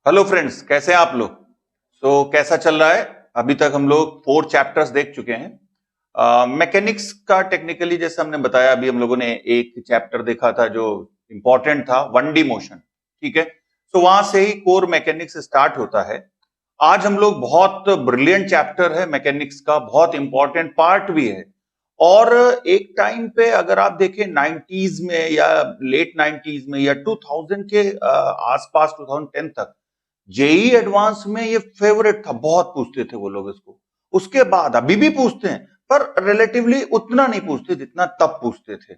Hello friends, कैसे हैं आप लोग। कैसा चल रहा है। अभी तक हम लोग 4 चैप्टर्स देख चुके हैं। मैकेनिक्स का टेक्निकली जैसे हमने बताया, अभी हम लोगों ने एक चैप्टर देखा था जो इम्पोर्टेंट था, 1D मोशन। ठीक है। वहां से ही कोर मैकेनिक्स स्टार्ट होता है। आज हम लोग बहुत ब्रिलियंट चैप्टर है मैकेनिक्स का, बहुत इंपॉर्टेंट पार्ट भी है। और एक टाइम पे अगर आप देखें 90s में या लेट 90s में या 2010 तक जेई एडवांस में ये फेवरेट था, बहुत फर्क होता है दोनों में। सो आइए स्टार्ट करते हैं। Projectile motion. So projectile motion सबसे पहले डे 1 में आज हम लोग इसके कुछ कॉन्सेप्ट देखेंगे। आइए सबसे पहले देखते हैं projectile motion. So projectile motion सबसे पहले देखते हैं प्रोजेक्टाइल मोशन। जेई एडवांस में ये फेवरेट था, बहुत पूछते थे वो लोग इसको। उसके बाद अभी भी पूछते हैं, पर रिलेटिवली उतना नहीं पूछते जितना तब पूछते थे।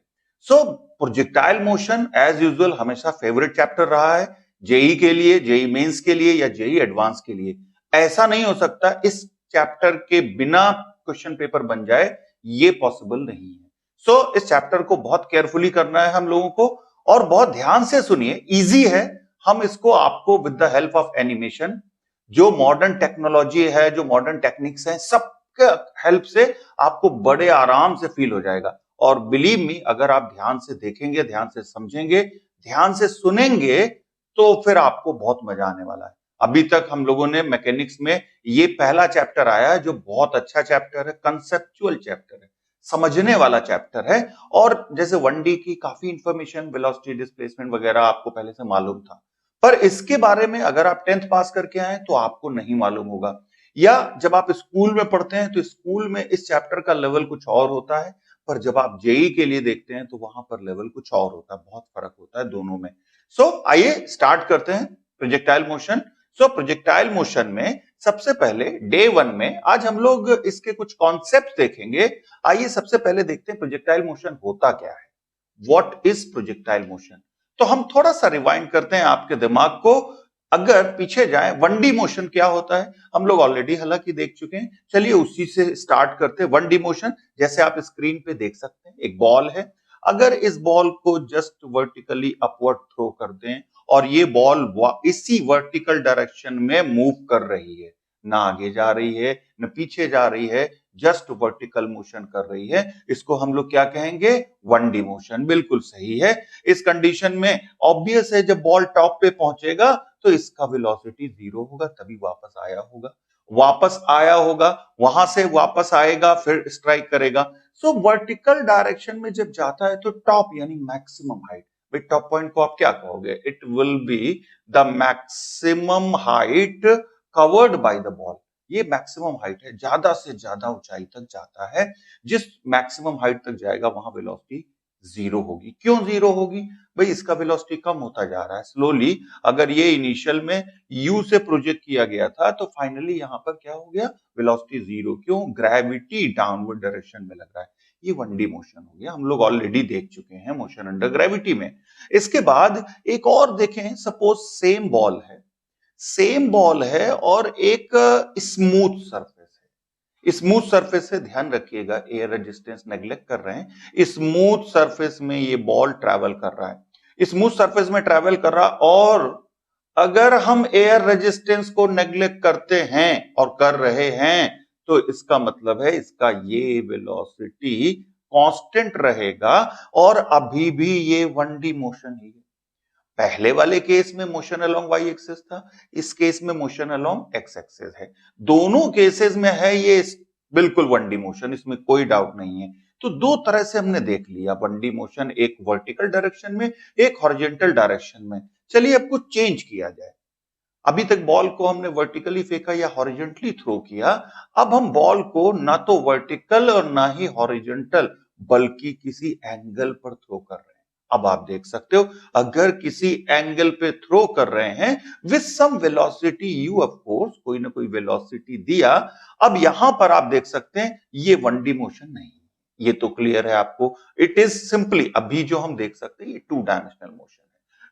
सो प्रोजेक्टाइल मोशन एज यूजुअल हमेशा फेवरेट चैप्टर रहा है, जेई के लिए, जेई मेंस के लिए या जेई एडवांस के लिए। ऐसा नहीं हो सकता इस चैप्टर के बिना क्वेश्चन पेपर बन जाए, ये पॉसिबल नहीं है। सो इस चैप्टर को बहुत केयरफुली करना है हम लोगों को, और बहुत ध्यान से सुनिए, इजी है। हम इसको आपको with the help of animation, जो मॉडर्न टेक्नोलॉजी है, जो मॉडर्न टेक्निक्स है, सबके हेल्प से आपको बड़े आराम से फील हो जाएगा। और बिलीव मी, अगर आप ध्यान से देखेंगे, ध्यान से समझेंगे, ध्यान से सुनेंगे, तो फिर आपको बहुत मजा आने वाला है। अभी तक हम लोगों ने मैकेनिक्स में ये पहला चैप्टर आया है जो बहुत अच्छा चैप्टर है, कंसेप्चुअल चैप्टर है, समझने वाला चैप्टर है। और जैसे 1D की काफी इंफॉर्मेशन, वेलोसिटी, डिस्प्लेसमेंट वगैरह आपको पहले से मालूम था, पर इसके बारे में अगर आप 10th पास करके आए तो आपको नहीं मालूम होगा। या जब आप स्कूल में पढ़ते हैं तो स्कूल में इस चैप्टर का लेवल कुछ और होता है, पर जब आप जेई के लिए देखते हैं तो वहां पर लेवल कुछ और होता है। बहुत फर्क होता है दोनों में। सो आइए स्टार्ट करते हैं projectile motion. So projectile motion में सबसे पहले डे 1 में आज हम लोग इसके कुछ कॉन्सेप्ट देखेंगे। आइए सबसे पहले देखते हैं प्रोजेक्टाइल मोशन होता क्या है। What is projectile motion. तो हम थोड़ा सा रिवाइंड करते हैं आपके दिमाग को। अगर पीछे जाए 1D मोशन क्या होता है, हम लोग ऑलरेडी हालांकि देख चुके हैं। चलिए उसी से स्टार्ट करते हैं। 1D मोशन जैसे आप स्क्रीन पे देख सकते हैं, एक बॉल है। अगर इस बॉल को जस्ट वर्टिकली अपवर्ड थ्रो कर दें और ये बॉल इसी वर्टिकल डायरेक्शन में मूव कर रही है, ना आगे जा रही है न पीछे जा रही है, जस्ट वर्टिकल मोशन कर रही है, इसको हम लोग क्या कहेंगे, 1D मोशन। बिल्कुल सही है। इस कंडीशन में ऑब्वियस है, जब बॉल टॉप पे पहुंचेगा तो इसका वेलोसिटी 0 होगा, तभी वापस आया होगा, वहां से वापस आएगा, फिर स्ट्राइक करेगा। सो वर्टिकल डायरेक्शन में जब जाता है तो टॉप यानी मैक्सिमम हाइट, भाई टॉप पॉइंट को आप क्या कहोगे, it will be the maximum height covered by the ball. ये मैक्सिमम हाइट है, ज्यादा से ज्यादा ऊंचाई तक जाता है। जिस मैक्सिमम हाइट तक जाएगा वहां वेलोसिटी 0 होगी। क्यों 0 होगी, भाई इसका वेलोसिटी कम होता जा रहा है स्लोली। अगर ये इनिशियल में u से प्रोजेक्ट किया गया था तो फाइनली यहां पर क्या हो गया, वेलोसिटी 0। क्यों, ग्रेविटी डाउनवर्ड डायरेक्शन में लग रहा है। ये 1D मोशन हो गया, हम लोग ऑलरेडी देख चुके हैं मोशन अंडर ग्रेविटी में। इसके बाद एक और देखें, सपोज सेम बॉल है और एक स्मूथ सरफेस है। स्मूथ सरफेस से ध्यान रखिएगा, एयर रेजिस्टेंस नेग्लेक्ट कर रहे हैं। स्मूथ सरफेस में ये बॉल ट्रैवल कर रहा है, स्मूथ सरफेस में ट्रैवल कर रहा, और अगर हम एयर रेजिस्टेंस को नेग्लेक्ट करते हैं और कर रहे हैं तो इसका मतलब है इसका ये वेलोसिटी कांस्टेंट रहेगा, और अभी भी ये 1D मोशन ही है। पहले वाले केस में मोशन अलोंग वाई एक्सिस था, इस केस में मोशन अलोंग एक्स एक्सिस है। दोनों केसेस में है ये बिल्कुल 1D मोशन, इसमें कोई डाउट नहीं है। तो दो तरह से हमने देख लिया 1D मोशन, एक वर्टिकल डायरेक्शन में, एक हॉरिजॉन्टल डायरेक्शन में। चलिए अब कुछ चेंज किया जाए। अभी तक बॉल को हमने वर्टिकली फेंका या हॉरिजॉन्टली थ्रो किया, अब हम बॉल को ना तो वर्टिकल और ना ही हॉरिजॉन्टल बल्कि किसी एंगल पर थ्रो कर रहे हैं। अब आप देख सकते हो, अगर किसी एंगल पे थ्रो कर रहे हैं with some velocity you, of course कोई ना कोई वेलोसिटी दिया। अब यहां पर आप देख सकते हैं ये 1D मोशन नहीं, ये तो क्लियर है आपको। इट इज सिंपली, अभी जो हम देख सकते हैं ये 2 डायमेंशनल मोशन है।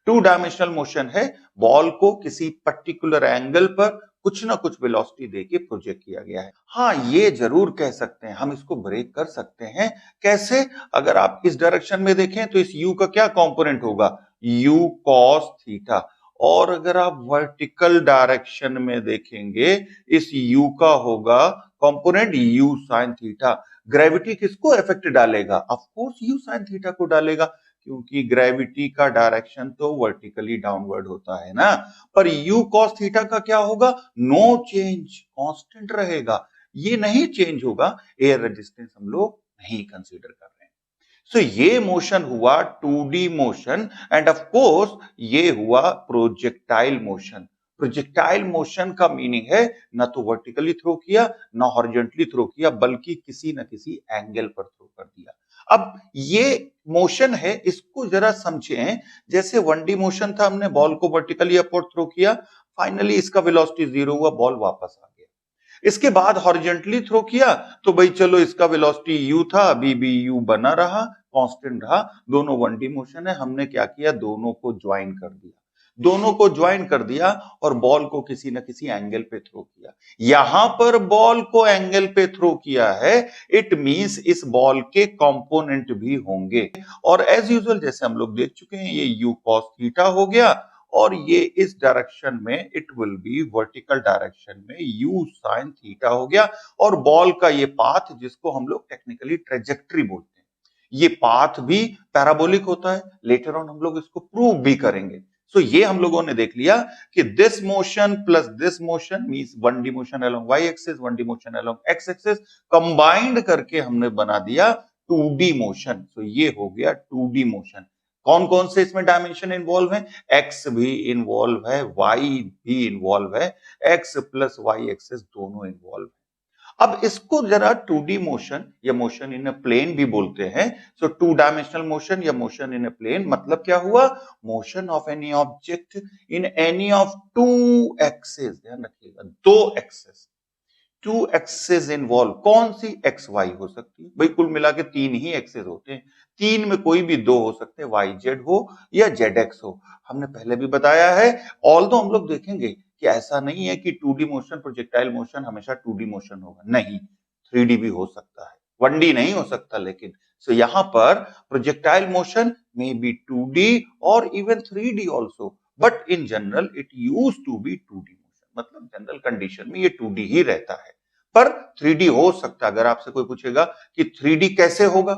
2 डायमेंशनल मोशन है, बॉल को किसी पर्टिकुलर एंगल पर कुछ ना कुछ वेलोसिटी देके प्रोजेक्ट किया गया है। हाँ, ये जरूर कह सकते हैं, हम इसको ब्रेक कर सकते हैं। कैसे, अगर आप इस डायरेक्शन में देखें तो इस u का क्या कंपोनेंट होगा, u cos थीटा। और अगर आप वर्टिकल डायरेक्शन में देखेंगे, इस u का होगा component u sin theta. Gravity किसको इफेक्ट डालेगा, of course u sin theta को डालेगा। क्योंकि ग्रेविटी का डायरेक्शन तो वर्टिकली डाउनवर्ड होता है ना। पर u cos थीटा का क्या होगा? नो चेंज, कांस्टेंट रहेगा, ये नहीं चेंज होगा। एयर रेजिस्टेंस हम लोग नहीं कंसीडर कर रहे हैं। सो ये मोशन हुआ 2D motion end of course ये हुआ प्रोजेक्टाइल मोशन। प्रोजेक्टाइल मोशन का मीनिंग है ना तो वर्टिकली थ्रो किया ना हॉरिजॉन्टली थ्रो किया, बल्कि किसी न किसी एंगल पर थ्रो कर दिया। अब ये मोशन है, इसको जरा समझें। जैसे 1D मोशन था, हमने बॉल को वर्टिकली अपवर्ड थ्रो किया, फाइनली इसका वेलोसिटी 0 हुआ, बॉल वापस आ गया। इसके बाद हॉरिजॉन्टली थ्रो किया तो भाई चलो इसका वेलोसिटी u था, अभी भी u बना रहा, कांस्टेंट रहा। दोनों 1D मोशन है, हमने क्या किया? दोनों को ज्वाइन कर दिया, दोनों को ज्वाइन कर दिया और बॉल को किसी न किसी एंगल पे थ्रो किया। यहां पर बॉल को एंगल पे थ्रो किया है, इट मींस इस बॉल के कंपोनेंट भी होंगे। और एज यूजुअल जैसे हम लोग देख चुके हैं, ये u cos थीटा हो गया और ये इस डायरेक्शन में it will B vertical direction में u sin थीटा हो गया। और बॉल का ये पाथ, जिसको हम लोग टेक्निकली ट्रेजेक्टरी बोलते हैं, ये पाथ भी पैराबोलिक होता है। लेटर ऑन हम लोग इसको प्रूव भी करेंगे। सो ये हम लोगों ने देख लिया कि this motion plus this motion means 1D motion along y axis, 1D motion along x axis, combined करके हमने बना दिया 2D मोशन। सो ये हो गया 2D मोशन। कौन कौन से इसमें डायमेंशन इन्वॉल्व है? x भी इन्वॉल्व है, y भी इन्वॉल्व है, x प्लस y एक्सिस दोनों इन्वॉल्व है। अब इसको जरा 2D मोशन या मोशन इन अ प्लेन भी बोलते हैं। सो 2 डायमेंशनल मोशन या मोशन इन अ प्लेन मतलब क्या हुआ? Motion of any object in any of 2 axis. ध्यान रखिएगा, 2 एक्सिस, 2 एक्सेस इन्वॉल्व। कौन सी? एक्स वाई हो सकती है भाई, कुल मिला के 3 ही एक्सेस होते हैं, 3 में कोई भी 2 हो सकते हैं, वाई जेड हो या जेड एक्स हो। हमने पहले भी बताया है। ऑल्दो हम लोग देखेंगे कि ऐसा नहीं है कि 2D मोशन, प्रोजेक्टाइल मोशन हमेशा 2D मोशन होगा, नहीं, 3D भी हो सकता है, 1D नहीं हो सकता। लेकिन सो यहां पर projectile motion may be 2D और even 3D also, but in general it use to be 2D, मतलब जनरल कंडीशन में ये 2D ही रहता है। पर 3D हो सकता है। अगर आपसे कोई पूछेगा कि 3D कैसे होगा,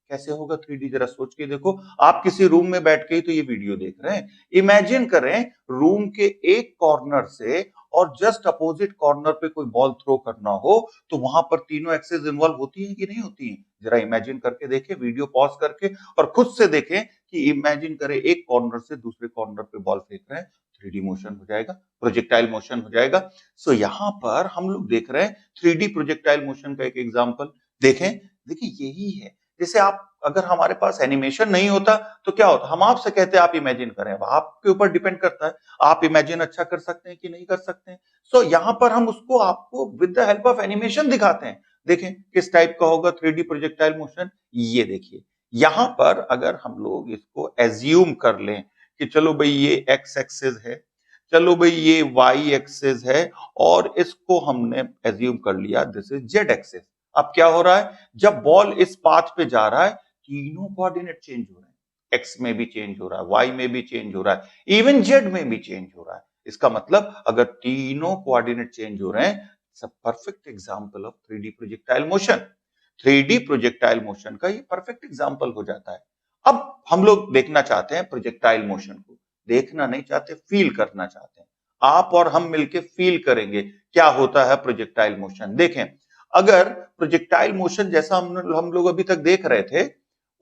कैसे होगा 3D, जरा सोच के देखो। आप किसी रूम में बैठ के ही तो ये वीडियो देख रहे हैं। इमेजिन करें रूम के एक कॉर्नर से और जस्ट अपोजिट कॉर्नर पे कोई बॉल थ्रो करना हो, तो वहां पर तीनों एक्सेस इन्वॉल्व होती है कि नहीं होती है? जरा इमेजिन करके देखें, वीडियो पॉज करके और खुद से देखें कि इमेजिन करें एक कॉर्नर से दूसरे कॉर्नर पे बॉल फेंक रहे हैं, 3D मोशन हो जाएगा, प्रोजेक्टाइल मोशन हो जाएगा। सो यहां पर हम लोग देख रहे हैं 3D प्रोजेक्टाइल मोशन का एक एग्जांपल। देखें, देखिए यही है। जैसे आप, अगर हमारे पास एनिमेशन नहीं होता तो क्या होता? हम आपसे कहते हैं आप इमेजिन करें, अब आपके ऊपर डिपेंड करता है आप इमेजिन अच्छा कर सकते हैं कि नहीं कर सकते हैं। सो यहां पर हम उसको आपको with the help of animation दिखाते हैं। देखें किस टाइप का होगा 3D प्रोजेक्टाइल मोशन। ये देखिए, यहां पर अगर हम लोग इसको एज्यूम कर लें कि चलो भाई ये एक्स एक्सिस है, चलो भाई ये वाई एक्सिस है, और इसको हमने एज्यूम कर लिया दिस इज जेड एक्सिस। अब क्या हो रहा है? जब बॉल इस पाथ पे जा रहा है, तीनों कोऑर्डिनेट चेंज हो रहे हैं, एक्स में भी चेंज हो रहा है, वाई में भी चेंज हो रहा है, इवन जेड में भी चेंज हो रहा है। इसका मतलब अगर तीनों कोऑर्डिनेट चेंज हो रहे हैं, it's a perfect example of 3D projectile motion. 3D projectile motion का ये परफेक्ट एग्जांपल हो जाता है। अब हम लोग देखना चाहते हैं प्रोजेक्टाइल मोशन को, देखना नहीं चाहते, फील करना चाहते हैं। आप और हम मिलके फील करेंगे क्या होता है प्रोजेक्टाइल मोशन। देखें, अगर प्रोजेक्टाइल मोशन जैसा हम लोग अभी तक देख रहे थे,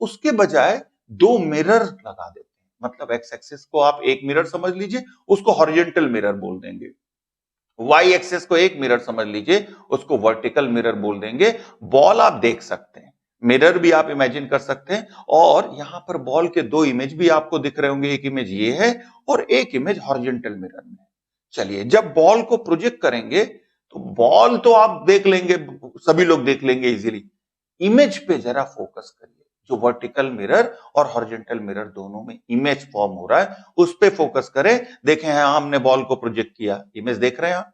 उसके बजाय 2 मिरर लगा देते हैं, मतलब एक्स एक्सिस को आप एक मिरर समझ लीजिए, उसको हॉरिजॉन्टल मिरर बोल देंगे। वाई एक्सिस को एक मिरर समझ लीजिए, उसको वर्टिकल मिरर बोल देंगे। बॉल आप देख सकते हैं, मिरर भी आप इमेजिन कर सकते हैं, और यहां पर बॉल के 2 इमेज भी आपको दिख रहे होंगे। एक इमेज ये है और एक इमेज हॉरिजॉन्टल मिरर में। चलिए, जब बॉल को प्रोजेक्ट करेंगे तो बॉल तो आप देख लेंगे, सभी लोग देख लेंगे इजीली। इमेज पे जरा फोकस करिए, जो वर्टिकल मिरर और हॉरिजॉन्टल मिरर दोनों में इमेज फॉर्म हो रहा है, उस पे फोकस करें। देखें, हमने बॉल को प्रोजेक्ट किया, इमेज देख रहे हैं आप,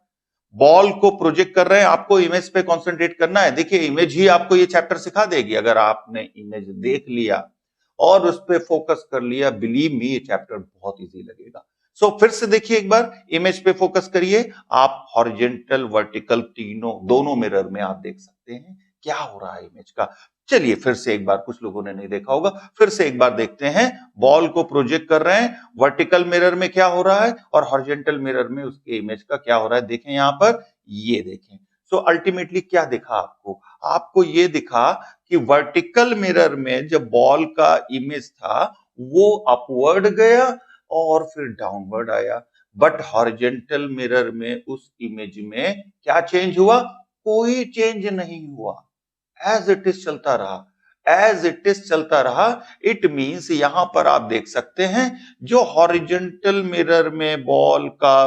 बॉल को प्रोजेक्ट कर रहे हैं, आपको इमेज पे कंसंट्रेट करना है। देखिए, इमेज ही आपको ये चैप्टर सिखा देगी। अगर आपने इमेज देख लिया और उस पे फोकस कर लिया, बिलीव मी ये चैप्टर बहुत इजी लगेगा। सो फिर से देखिए, एक बार इमेज पे फोकस करिए, आप हॉरिजॉन्टल वर्टिकल तीनों दोनों मिरर में आप देख सकते हैं क्या हो रहा है इमेज का। चलिए फिर से एक बार, कुछ लोगों ने नहीं देखा होगा, फिर से एक बार देखते हैं। बॉल को प्रोजेक्ट कर रहे हैं, वर्टिकल मिरर में क्या हो रहा है और हॉरिजॉन्टल मिरर में उसके इमेज का क्या हो रहा है, देखें यहां पर, ये देखें। सो अल्टीमेटली क्या दिखा आपको? आपको ये दिखा कि वर्टिकल मिरर में जब बॉल का इमेज था वो अपवर्ड गया और फिर डाउनवर्ड आया, बट हॉरिजॉन्टल मिरर में उस इमेज में क्या चेंज हुआ? कोई चेंज नहीं हुआ, एज इट इज चलता रहा, एज इट इज चलता रहा। इट मींस यहां पर आप देख सकते हैं जो हॉरिजॉन्टल मिरर में बॉल का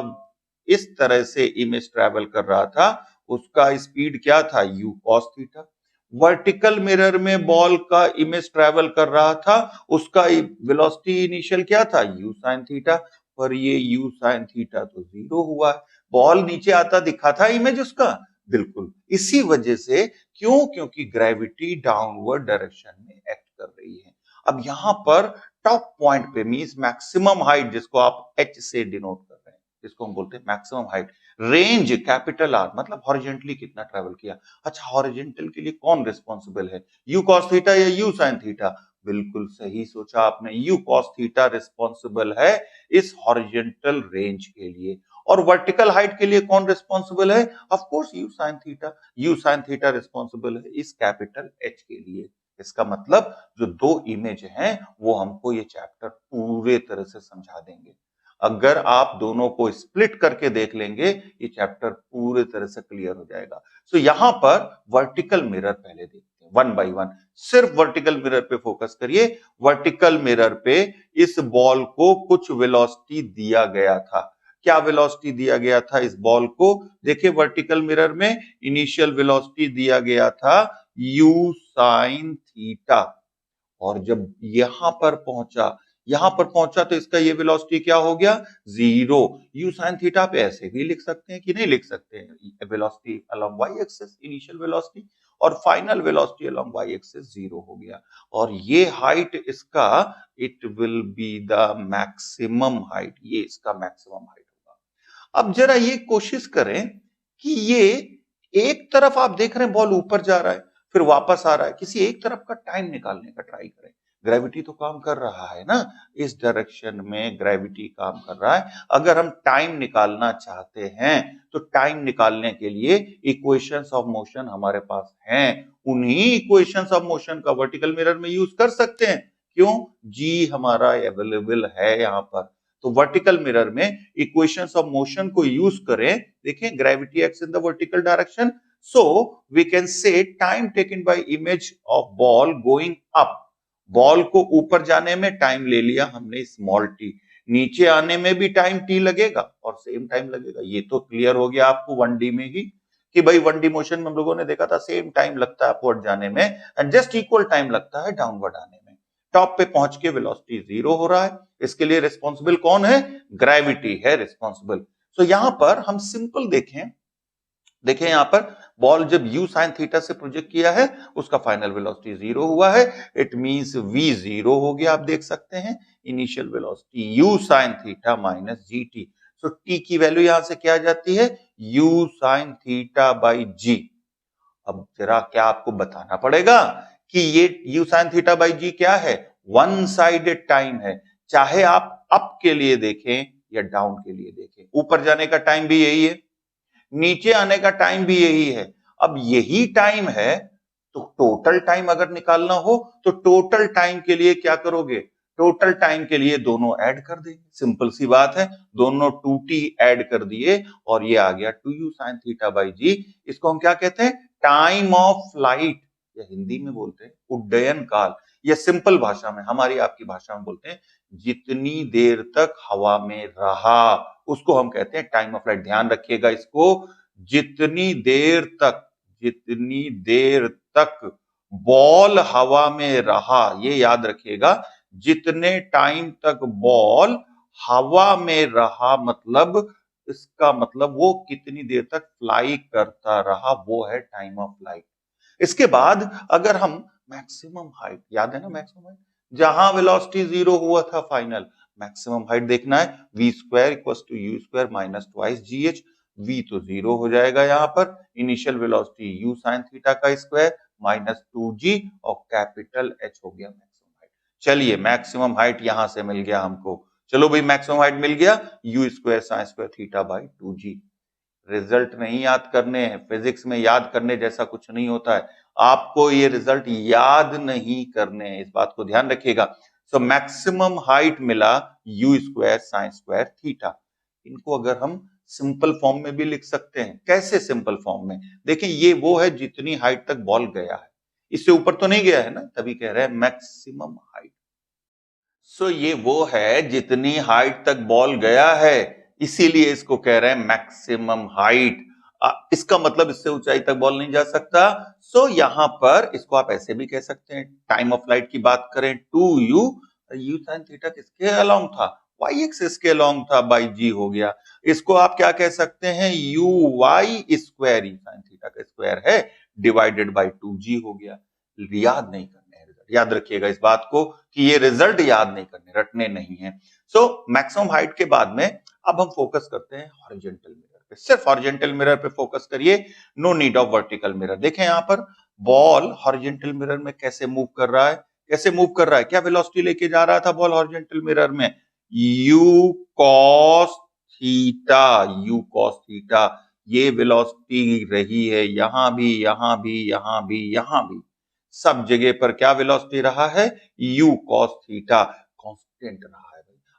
इस तरह से इमेज ट्रेवल कर रहा था उसका स्पीड क्या था? u cos theta. Vertical mirror में बॉल का इमेज ट्रेवल कर रहा था उसका वेलोसिटी इनिशियल क्या था? u sin theta. पर ये u sin थीटा तो जीरो हुआ है, बॉल नीचे आता दिखा था इमेज उसका? बिल्कुल। इसी वजह से, क्यों? क्योंकि ग्रेविटी डाउनवर्ड डायरेक्शन में एक्ट कर रही है। अब यहां पर टॉप पॉइंट पे मींस मैक्सिमम हाइट, जिसको आप h से डिनोट कर रहे हैं, जिसको हम बोलते हैं maximum height, range capital R, मतलब हॉरिजॉन्टली कितना ट्रेवल किया। अच्छा, हॉरिजॉन्टल के लिए कौन रिस्पॉन्सिबल है? u cos थीटा या u sin थीटा? बिल्कुल सही सोचा आपने, u cos थीटा रिस्पॉन्सिबल है इस हॉरिजॉन्टल रेंज के लिए। और वर्टिकल हाइट के लिए कौन रिस्पॉन्सिबल है? Of course u sin theta. u sin theta responsible है इस कैपिटल H के लिए। इसका मतलब जो दो इमेज हैं वो हमको ये चैप्टर पूरे तरह से समझा देंगे। अगर आप दोनों को स्प्लिट करके देख लेंगे ये चैप्टर पूरे तरह से क्लियर हो जाएगा। सो यहां पर वर्टिकल मिरर पहले देखते हैं वन बाय वन। सिर्फ वर्टिकल मिरर पे फोकस करिए। वर्टिकल मिरर पे इस बॉल को कुछ वेलोसिटी दिया गया था। क्या वेलोसिटी दिया गया था इस बॉल को? देखिए वर्टिकल मिरर में इनिशियल वेलोसिटी दिया गया था u sin थीटा, और जब यहां पर पहुंचा तो इसका ये वेलोसिटी क्या हो गया? जीरो। u sin थीटा पे ऐसे भी लिख सकते हैं कि नहीं लिख सकते हैं? Velocity along y axis, initial velocity, और final velocity along y axis zero हो गया। और ये हाइट इसका, it will be the maximum height, ये इसका मैक्सिमम हाइट होगा। अब जरा ये कोशिश करें कि ये एक तरफ आप देख रहे हैं बॉल ऊपर जा रहा है फिर वापस आ रहा है, किसी एक तरफ का टाइम निकालने का ट्राई करें। ग्रेविटी तो काम कर रहा है ना, इस डायरेक्शन में ग्रेविटी काम कर रहा है। अगर हम टाइम निकालना चाहते हैं तो टाइम निकालने के लिए इक्वेशंस ऑफ मोशन हमारे पास हैं, उन्हीं इक्वेशंस ऑफ मोशन का वर्टिकल मिरर में यूज कर सकते हैं। क्यों? जी हमारा अवेलेबल है यहां पर। तो वर्टिकल मिरर में इक्वेशंस ऑफ मोशन को यूज करें। देखें, gravity acts in the vertical direction, so we can say time taken by image of ball going up। Ball को ऊपर जाने में टाइम ले लिया हमने स्मॉल टी, नीचे आने में भी टाइम टी लगेगा और सेम टाइम लगेगा। ये तो क्लियर हो गया आपको 1D में ही कि भाई 1D मोशन में हम लोगों ने देखा था सेम टाइम लगता है अपवर्ड जाने में एंड जस्ट इक्वल टाइम लगता है डाउनवर्ड आने में। टॉप पे पहुंच के वेलोसिटी जीरो हो रहा है, इसके लिए रिस्पॉन्सिबल कौन है? ग्रेविटी है रिस्पॉन्सिबल। सो यहां पर हम सिंपल देखें यहां पर बॉल जब u sin थीटा से प्रोजेक्ट किया है उसका फाइनल वेलोसिटी जीरो हुआ है, इट मींस v जीरो हो गया। आप देख सकते हैं initial velocity u sin theta minus gt। सो t की वैल्यू यहां से क्या आ जाती है? u sin theta by g। अब जरा क्या आपको बताना पड़ेगा कि ये u sin theta by g क्या है? वन साइडेड टाइम है, चाहे आप अप के लिए देखें या डाउन के लिए देखें। ऊपर जाने का टाइम भी यही है, नीचे आने का टाइम भी यही है। अब यही टाइम है तो टोटल टाइम अगर निकालना हो तो टोटल टाइम के लिए क्या करोगे? टोटल टाइम के लिए दोनों ऐड कर देंगे, सिंपल सी बात है। दोनों 2t ऐड कर दिए और ये आ गया 2u sin थीटा बाई जी। इसको हम क्या कहते हैं? टाइम ऑफ फ्लाइट, या हिंदी में बोलते हैं उड्डयन काल, या सिंपल भाषा में हमारी आपकी भाषा में बोलते हैं जितनी देर तक हवा में रहा उसको हम कहते हैं टाइम ऑफ फ्लाइट। ध्यान रखिएगा इसको, जितनी देर तक बॉल हवा में रहा, ये याद रखिएगा, जितने टाइम तक बॉल हवा में रहा, मतलब इसका मतलब वो कितनी देर तक फ्लाई करता रहा, वो है टाइम ऑफ फ्लाइट। इसके बाद अगर हम मैक्सिमम हाइट, याद है ना मैक्सिमम हाइट, जहां वेलोसिटी जीरो हुआ था फाइनल, मैक्सिमम हाइट देखना है, v square equals to u square minus twice gh। v तो जीरो हो जाएगा यहाँ पर, initial velocity u sin theta का स्क्वायर माइनस 2g और कैपिटल H हो गया मैक्सिमम हाइट। चलिए मैक्सिमम हाइट यहां से मिल गया हमको। चलो भाई मैक्सिमम हाइट मिल गया, u square sine square theta by 2g। Result नहीं याद करने हैं, फिजिक्स में याद करने जैसा कुछ नहीं होता है, आपको ये रिजल्ट याद नहीं करने हैं, इस बात को ध्यान रखिएगा। सो मैक्सिमम हाइट मिला u square sine square theta. इनको अगर हम सिंपल फॉर्म में भी लिख सकते हैं, कैसे सिंपल फॉर्म में? देखिए ये वो है जितनी हाइट तक बॉल गया है, इससे ऊपर तो नहीं गया है ना, तभी कह रहे हैं मैक्सिमम हाइट। सो ये वो है जितनी हाइट तक बॉल गया है, इसीलिए इसको कह रहे हैं मैक्सिमम हाइट। इसका मतलब इससे ऊंचाई तक बॉल नहीं जा सकता। सो यहां पर इसको आप ऐसे भी कह सकते हैं, टाइम ऑफ फ्लाइट की बात करें 2u, u sin थीटा किसके अलोंग था? y एक्सिस के अलोंग था, बाई g हो गया। इसको आप क्या कह सकते हैं? u y square, e sin theta का स्क्वायर है, डिवाइडेड बाई 2g हो गया। याद नहीं करने हैं रिजल्ट, याद रखिएगा इस बात को कि ये रिजल्ट याद नहीं करने, रटने नहीं है। सो मैक्सिमम हाइट के बाद में अब हम फोकस करते हैं हॉरिजॉन्टल मिरर पे। सिर्फ हॉरिजॉन्टल मिरर पे फोकस करिए, no need of vertical mirror. देखें यहां पर बॉल हॉरिजॉन्टल मिरर में कैसे मूव कर रहा है, कैसे मूव कर रहा है, क्या वेलोसिटी लेके जा रहा था बॉल हॉरिजॉन्टल मिरर में? u cos theta, u cos theta ये वेलोसिटी रही है, यहां भी, यहां भी, यहां भी, यहां भी, सब जगह पर क्या वेलोसिटी रहा है? u cos थीटा कांस्टेंट रहा है।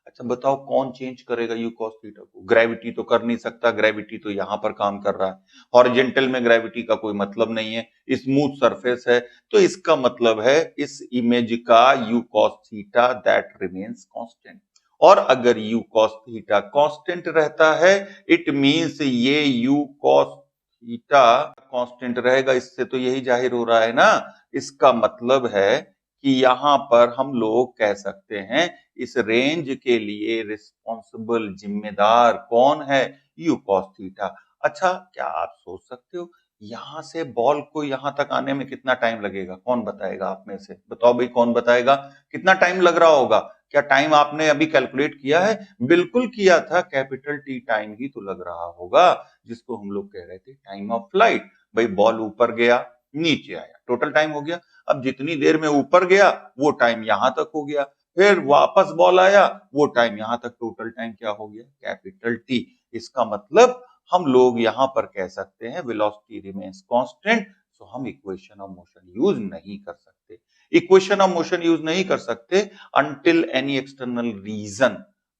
अच्छा बताओ कौन चेंज करेगा u cos थीटा को? ग्रेविटी तो कर नहीं सकता, ग्रेविटी तो यहां पर काम कर रहा है। हॉरिजॉन्टल में ग्रेविटी का कोई मतलब नहीं है, स्मूथ सरफेस है, तो इसका मतलब है इस इमेज का u cos theta that remains constant. और अगर u cos थीटा कांस्टेंट रहता है, इट मींस ये u cos थीटा कांस्टेंट रहेगा। इससे तो यही जाहिर हो रहा है ना, इसका मतलब है कि यहां पर हम लोग कह सकते हैं इस रेंज के लिए रिस्पॉन्सिबल, जिम्मेदार कौन है? u cos theta. अच्छा क्या आप सोच सकते हो यहां से बॉल को यहां तक आने में कितना टाइम लगेगा? कौन बताएगा आप में से? बताओ भाई कौन बताएगा कितना टाइम लग रहा होगा? क्या टाइम आपने अभी कैलकुलेट किया है? बिल्कुल किया था, कैपिटल टी टाइम ही तो लग रहा होगा, जिसको हम लोग कह रहे थे टाइम ऑफ फ्लाइट। भाई बॉल ऊपर गया, नीचे आया, टोटल टाइम हो गया। अब जितनी देर में ऊपर गया वो टाइम यहां तक हो गया, फिर वापस बॉल आया, वो टाइम यहां तक, टोटल टाइम क्या हो गया? Capital T. इसका मतलब हम लोग यहां पर कह सकते हैं वेलोसिटी रिमेन्स कांस्टेंट। सो हम इक्वेशन ऑफ मोशन यूज नहीं कर सकते, इक्वेशन ऑफ मोशन यूज नहीं कर सकते until any external reason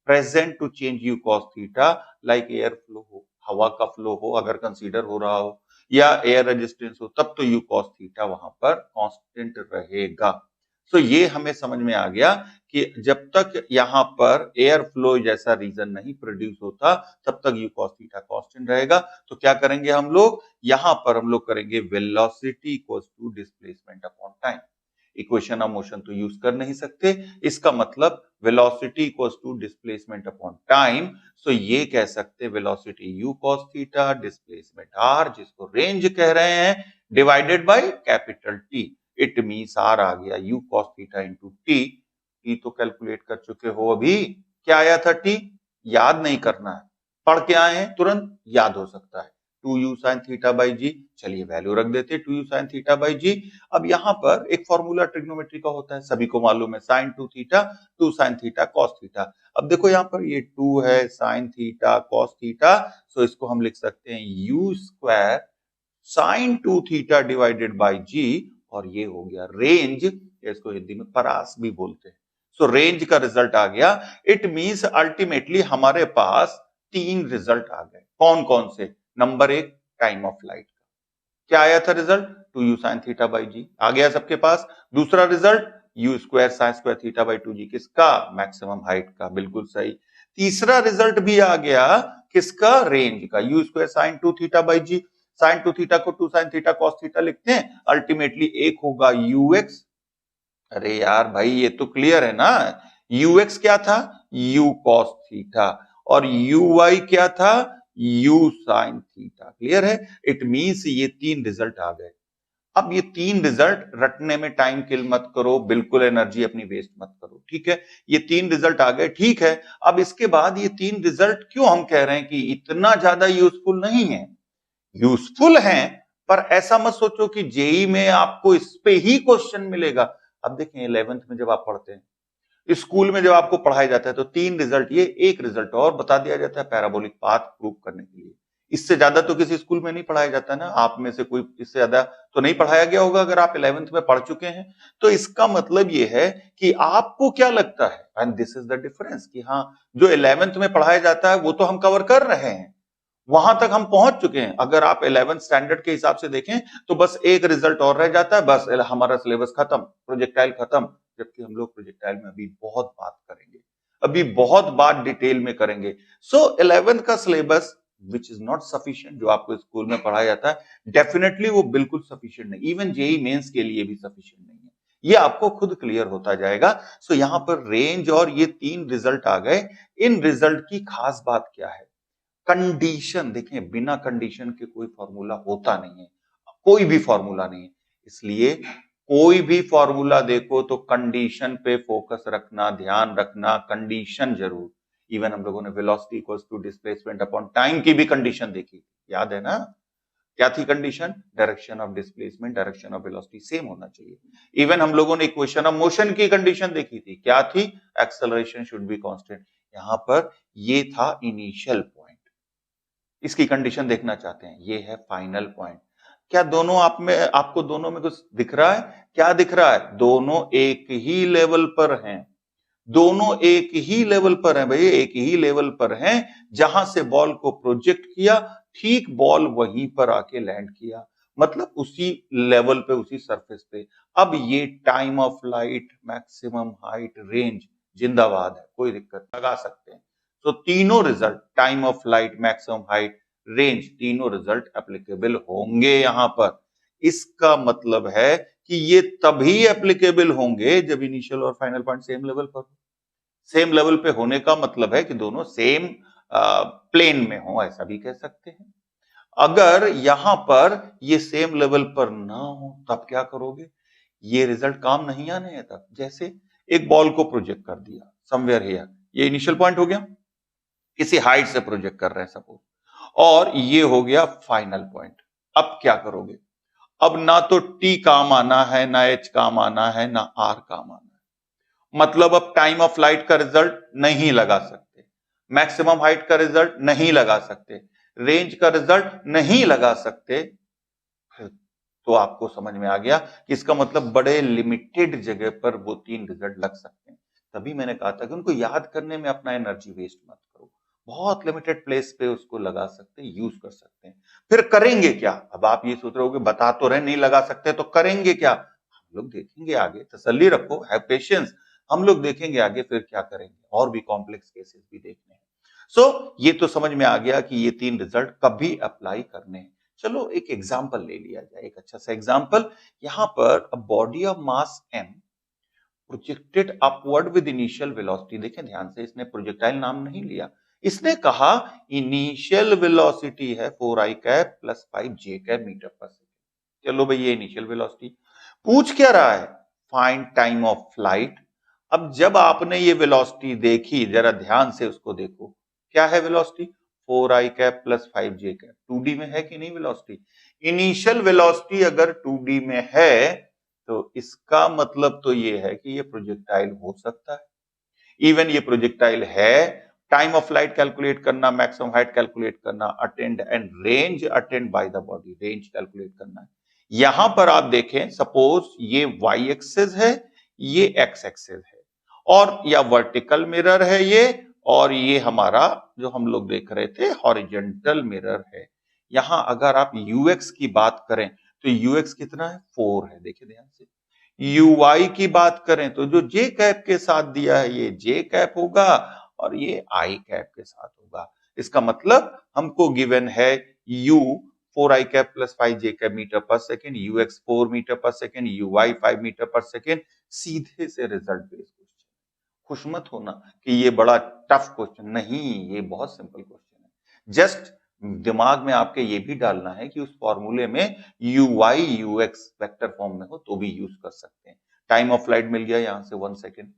present to change u cos theta, like air flow हो, हवा का फ्लो हो अगर कंसीडर हो रहा हो, या एयर रेजिस्टेंस हो, तब तो u cos थीटा वहां पर कांस्टेंट रहेगा। सो ये हमें समझ में आ गया कि जब तक यहां पर एयर फ्लो जैसा रीजन नहीं प्रोड्यूस होता, तब तक u cos थीटा कांस्टेंट रहेगा। तो क्या करेंगे हम लोग? यहां पर हम लोग करेंगे velocity equals to displacement upon time. Equation of motion तो यूज कर नहीं सकते, इसका मतलब velocity equals to displacement upon time. So ये कह सकते velocity u cos theta, displacement r, जिसको रेंज कह रहे हैं, divided by capital T। It means r आ गया u cos theta into t। t तो कैलकुलेट कर चुके हो अभी, क्या आया था t? याद नहीं करना है, पढ़ के आए हैं तुरंत याद हो सकता है, 2u sin थीटा बाई जी। चलिए वैल्यू रख देते हैं 2u sin theta by g. अब यहां पर एक फॉर्मूला ट्रिग्नोमेट्री का होता है, सभी को मालूम है, sin 2 theta 2 sin theta cos theta. अब देखो यहां पर ये 2 है, sin theta cos theta, so इसको हम लिख सकते हैं u square sin 2 theta divided by g, और ये हो गया रेंज, इसको हिंदी में परास भी बोलते हैं। सो रेंज का रिजल्ट आ गया। इट मींस अल्टीमेटली हमारे पास 3 रिजल्ट आ गए। कौन कौन से? नंबर 1 टाइम ऑफ फ्लाइट, क्या आया था result? 2u sin theta by g आ गया सबके पास। दूसरा result u square sin square theta by 2g, किसका? मैक्सिमम हाइट का, बिल्कुल सही। तीसरा रिजल्ट भी आ गया, किसका? रेंज का, u square sin 2 theta by G. sin 2 theta को 2 sin थीटा cos थीटा लिखते हैं, अल्टीमेटली एक होगा ux। अरे यार भाई ये तो क्लियर है ना, ux क्या था? u cos थीटा, और uy क्या था? u sin theta. क्लियर है? इट मींस ये 3 रिजल्ट आ गए। अब ये 3 रिजल्ट रटने में टाइम किल मत करो, बिल्कुल एनर्जी अपनी वेस्ट मत करो, ठीक है? ये 3 रिजल्ट आ गए, ठीक है। अब इसके बाद ये 3 रिजल्ट क्यों हम कह रहे हैं कि इतना ज्यादा यूजफुल नहीं है? यूजफुल हैं, पर ऐसा मत सोचो कि जेई में आपको इस पे ही क्वेश्चन मिलेगा। अब देखें 11th में जब आप पढ़ते हैं, स्कूल में जब आपको पढ़ाया जाता है तो 3 रिजल्ट, ये एक रिजल्ट और बता दिया जाता है पैराबोलिक पाथ प्रूव करने के लिए। इससे ज्यादा तो किसी स्कूल में नहीं पढ़ाया जाता ना, आप में से कोई इससे ज्यादा तो नहीं पढ़ाया गया होगा अगर आप 11th में पढ़ चुके हैं। तो इसका मतलब ये है कि आपको क्या लगता है, and this is the difference, कि हाँ जो 11th में पढ़ाया जाता है वो तो हम कवर कर रहे हैं, वहां तक हम पहुंच चुके हैं। अगर आप 11th स्टैंडर्ड के हिसाब से देखें तो बस एक रिजल्ट और रह जाता है, बस हमारा सिलेबस खत्म, प्रोजेक्टाइल खत्म। जबकि हम लोग प्रोजेक्टाइल में अभी बहुत बात करेंगे, अभी बहुत बात डिटेल में करेंगे। सो 11th का syllabus which is not sufficient, जो आपको स्कूल में पढ़ाया जाता है, डेफिनेटली वो बिल्कुल सफिशिएंट नहीं, इवन जेई मेंस के लिए भी सफिशिएंट नहीं है। ये आपको खुद क्लियर होता जाएगा। सो यहां पर रेंज और ये 3 रिजल्ट आ गए। इन रिजल्ट की खास बात क्या है, कंडीशन। देखें बिना कंडीशन के कोई फॉर्मूला होता नहीं है, कोई भी फॉर्मूला नहीं है। इसलिए कोई भी फॉर्मूला देखो तो कंडीशन पे फोकस रखना, ध्यान रखना, कंडीशन जरूर। इवन हम लोगों ने velocity equals to displacement upon time की भी कंडीशन देखी, याद है ना? क्या थी condition? Direction of displacement, direction of velocity same होना चाहिए। इवन हम लोगों ने इक्वेशन ऑफ मोशन की कंडीशन देखी थी, क्या थी? Acceleration should be constant. यहां पर ये था इनिशियल पॉइंट, इसकी कंडीशन देखना चाहते हैं, ये है फाइनल पॉइंट। क्या दोनों आप में, आपको दोनों में कुछ दिख रहा है? क्या दिख रहा है? दोनों एक ही लेवल पर हैं, दोनों एक ही लेवल पर हैं भैया, एक ही लेवल पर हैं। जहां से बॉल को प्रोजेक्ट किया, ठीक बॉल वहीं पर आके लैंड किया, मतलब उसी लेवल पे, उसी सरफेस पे। अब ये time of flight, maximum height, range जिंदाबाद है, कोई दिक्कत, लगा सकते हैं। तो तीनों result, time of flight, maximum height, range, तीनों रिजल्ट एप्लीकेबल होंगे यहां पर। इसका मतलब है कि ये तभी एप्लीकेबल होंगे जब इनिशियल और फाइनल पॉइंट सेम लेवल पर हो। सेम लेवल पे होने का मतलब है कि दोनों सेम प्लेन में हो, ऐसा भी कह सकते हैं। अगर यहां पर ये सेम लेवल पर ना हो तब क्या करोगे? ये रिजल्ट काम नहीं आने हैं तब। जैसे एक बॉल को प्रोजेक्ट कर दिया समवेयर हियर, ये इनिशियल पॉइंट हो गया, किसी हाइट से प्रोजेक्ट कर रहे हैं सपोज, और ये हो गया फाइनल पॉइंट। अब क्या करोगे? अब ना तो टी काम आना है, ना एच काम आना है, ना आर काम आना है। मतलब अब टाइम ऑफ फ्लाइट का रिजल्ट नहीं लगा सकते, मैक्सिमम हाइट का रिजल्ट नहीं लगा सकते, रेंज का रिजल्ट नहीं लगा सकते। तो आपको समझ में आ गया कि इसका मतलब बड़े लिमिटेड जगह पर वो 3 रिजल्ट लग सकते हैं। तभी मैंने कहा था कि उनको याद करने में अपना एनर्जी वेस्ट मत करो, बहुत लिमिटेड प्लेस पे उसको लगा सकते हैं, यूज कर सकते हैं। फिर करेंगे क्या? अब आप ये सोच रहे हो कि बता तो रहे नहीं लगा सकते, तो करेंगे क्या? हम लोग देखेंगे आगे, तसल्ली रखो, हैव पेशेंस। हम लोग देखेंगे आगे फिर क्या करेंगे, और भी कॉम्प्लेक्स केसेस भी देखने हैं। सो ये तो समझ में आ गया कि ये 3 रिजल्ट कभी अप्लाई करने हैं। चलो एक एग्जाम्पल ले लिया जाए, एक अच्छा सा एग्जाम्पल। यहां पर a body of mass m projected upward with initial velocity. देखें ध्यान से, इसने प्रोजेक्टाइल नाम नहीं लिया, इसने कहा इनिशियल वेलोसिटी है 4i cap plus 5j cap metre per second. चलो भाई, ये इनिशियल वेलोसिटी पूछ क्या रहा है? Find time of flight. अब जब आपने ये वेलोसिटी देखी, जरा ध्यान से उसको देखो, क्या है velocity? 4i cap plus 5j cap. 2D में है कि नहीं वेलोसिटी? इनिशियल वेलोसिटी अगर 2D में है तो इसका मतलब तो ये है कि ये प्रोजेक्टाइल हो सकता है। इवन ये प्रोजेक्टाइल है। टाइम ऑफ फ्लाइट कैलकुलेट करना, मैक्सिमम हाइट कैलकुलेट करना, attend and range attend by the body, range calculate करना है। यहां पर आप देखें, सपोज ये वाई एक्सेस है, ये एक्स एक्सेस है, और या वर्टिकल मिरर है ये, और ये हमारा जो हम लोग देख रहे थे हॉरिजेंटल मिरर है। यहां अगर आप यूएक्स की बात करें तो यूएक्स कितना है? 4 है। देखिए ध्यान से। यूआई की बात करें तो जो जे कैप के साथ दिया है ये जे कैप होगा, और ये आई कैप के साथ होगा। इसका मतलब हमको गिवन है U 4i cap plus 5j cap metre per second, U X 4 metre per second, U I 5 metre per second. सीधे से रिजल्ट बेस्ड क्वेश्चन। खुश मत होना कि ये बड़ा टफ क्वेश्चन, नहीं, ये बहुत सिंपल क्वेश्चन है। जस्ट दिमाग में आपके ये भी डालना है कि उस फॉर्मूले में you why you x vector form में हो तो भी यूज कर सकते हैं। टाइम ऑफ फ्लाइट मिल गया यहां से 1 second.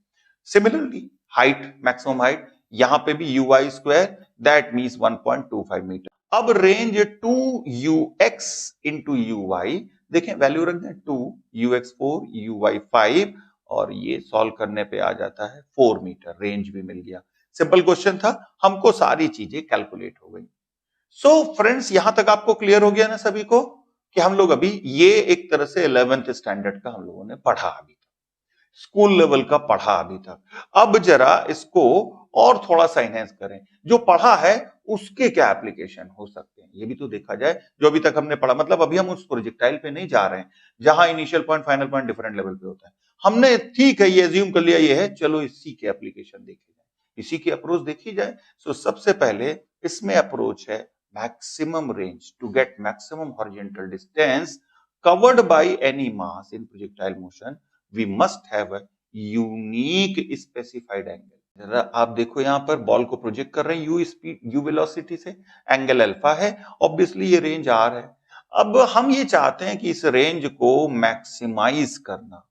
Similarly height, maximum height, यहां पे भी U Y square that means 1.25 metre. अब रेंज 2ux इंटू uy, देखें वैल्यू रख दें 2ux 4 uy 5 और ये सॉल्व करने पे आ जाता है 4 मीटर, रेंज भी मिल गया। सिंपल क्वेश्चन था, हमको सारी चीजें कैलकुलेट हो गई। सो फ्रेंड्स यहां तक आपको क्लियर हो गया ना सभी को कि हम लोग अभी ये एक तरह से 11th स्टैंडर्ड का हम लोगों ने पढ़ा, अभी स्कूल लेवल का पढ़ा अभी तक। अब जरा इसको और थोड़ा सा इनहेंस करें, जो पढ़ा है उसके क्या एप्लीकेशन हो सकते हैं ये भी तो देखा जाए। जो अभी तक हमने पढ़ा, मतलब अभी हम उस प्रोजेक्टाइल पे नहीं जा रहे हैं जहां initial point final point different level पे होता है। हमने ठीक है ये एज्यूम कर लिया ये है, चलो इसी के एप्लीकेशन देखी जाए, इसी की अप्रोच देखी जाए। सो सबसे पहले इसमें अप्रोच है maximum range to get maximum horizontal distance covered by any mass in projectile motion we must have a unique specified angle। जरा आप देखो यहां पर बॉल को प्रोजेक्ट कर रहे हैं यू स्पीड यू वेलोसिटी से, एंगल अल्फा है, ऑब्वियसली ये रेंज आर है। अब हम ये चाहते हैं कि इस रेंज को मैक्सिमाइज करना।